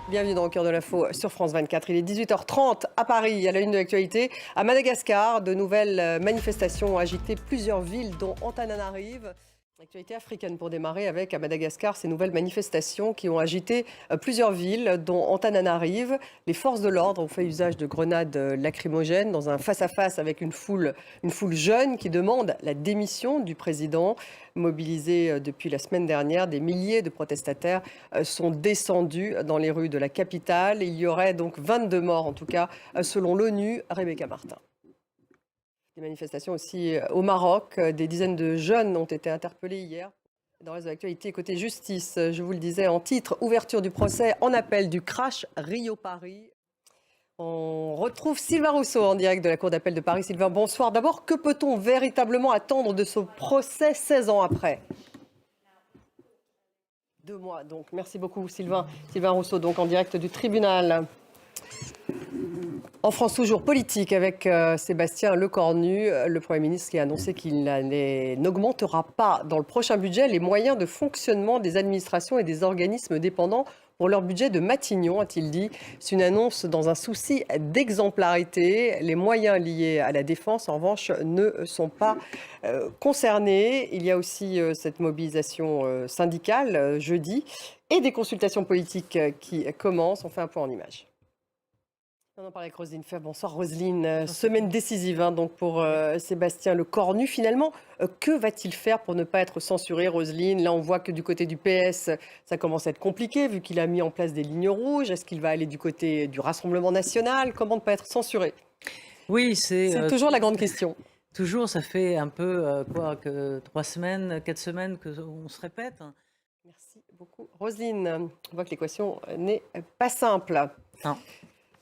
Bienvenue dans Au cœur de l'info sur France 24. Il est 18h30 à Paris, à la une de l'actualité. À Madagascar, de nouvelles manifestations ont agité plusieurs villes, dont Antananarive. Actualité africaine pour démarrer avec, à Madagascar, ces nouvelles manifestations qui ont agité plusieurs villes, dont Antananarive. Les forces de l'ordre ont fait usage de grenades lacrymogènes dans un face-à-face avec une foule jeune qui demande la démission du président. Mobilisés depuis la semaine dernière, des milliers de protestataires sont descendus dans les rues de la capitale. Il y aurait donc 22 morts, en tout cas, selon l'ONU. Rebecca Martin. Des manifestations aussi au Maroc. Des dizaines de jeunes ont été interpellés hier. Dans le reste de l'actualité, côté justice, je vous le disais en titre, ouverture du procès en appel du crash Rio-Paris. On retrouve Sylvain Rousseau en direct de la Cour d'appel de Paris. Sylvain, bonsoir. D'abord, que peut-on véritablement attendre de ce procès 16 ans après ? 2 mois, donc. Merci beaucoup, Sylvain. Sylvain Rousseau, donc en direct du tribunal. En France, toujours politique avec Sébastien Lecornu, le Premier ministre qui a annoncé qu'il n'augmentera pas dans le prochain budget les moyens de fonctionnement des administrations et des organismes dépendants pour leur budget de Matignon, a-t-il dit. C'est une annonce dans un souci d'exemplarité. Les moyens liés à la défense, en revanche, ne sont pas concernés. Il y a aussi cette mobilisation syndicale jeudi et des consultations politiques qui commencent. On fait un point en images. On en parle avec Roselyne Fair. Bonsoir Roselyne. Semaine décisive donc pour Sébastien Lecornu. Finalement, que va-t-il faire pour ne pas être censuré, Roselyne ? Là, on voit que du côté du PS, ça commence à être compliqué vu qu'il a mis en place des lignes rouges. Est-ce qu'il va aller du côté du Rassemblement national ? Comment ne pas être censuré ? Oui, c'est toujours la grande question. Toujours, ça fait un peu que 3 semaines, 4 semaines qu'on se répète. Merci beaucoup Roselyne. On voit que l'équation n'est pas simple. Non.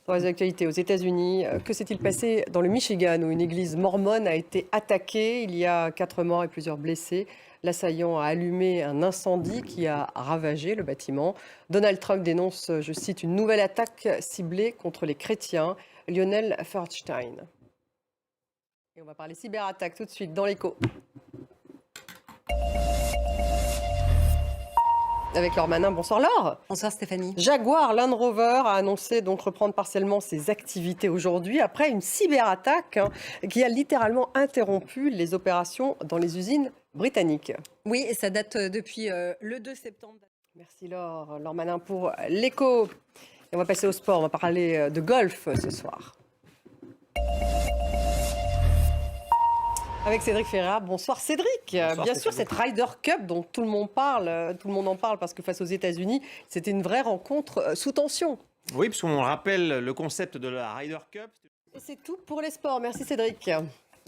Dans les actualités aux États-Unis, que s'est-il passé dans le Michigan où une église mormone a été attaquée ? Il y a 4 morts et plusieurs blessés. L'assaillant a allumé un incendie qui a ravagé le bâtiment. Donald Trump dénonce, je cite, une nouvelle attaque ciblée contre les chrétiens. Lionel Feuerstein. Et on va parler cyberattaque tout de suite dans l'écho. Avec Laure Manin. Bonsoir Laure. Bonsoir Stéphanie. Jaguar Land Rover a annoncé donc reprendre partiellement ses activités aujourd'hui après une cyberattaque qui a littéralement interrompu les opérations dans les usines britanniques. Oui, et ça date depuis le 2 septembre. Merci Laure. Laure Manin pour l'écho. Et on va passer au sport, on va parler de golf ce soir. Avec Cédric Ferreira. Bonsoir Cédric. Bonsoir, bien sûr, cette Ryder Cup dont tout le monde en parle parce que face aux États-Unis, c'était une vraie rencontre sous tension. Oui, parce qu'on rappelle le concept de la Ryder Cup. Et c'est tout pour les sports. Merci Cédric.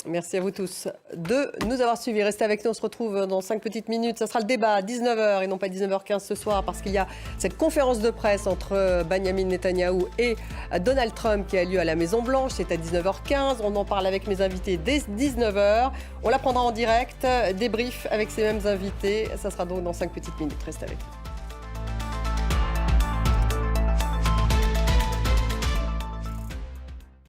Merci à vous tous de nous avoir suivis. Restez avec nous, on se retrouve dans 5 petites minutes. Ça sera le débat à 19h et non pas 19h15 ce soir parce qu'il y a cette conférence de presse entre Benjamin Netanyahou et Donald Trump qui a lieu à la Maison-Blanche. C'est à 19h15. On en parle avec mes invités dès 19h. On la prendra en direct, débrief avec ces mêmes invités. Ça sera donc dans 5 petites minutes. Restez avec nous.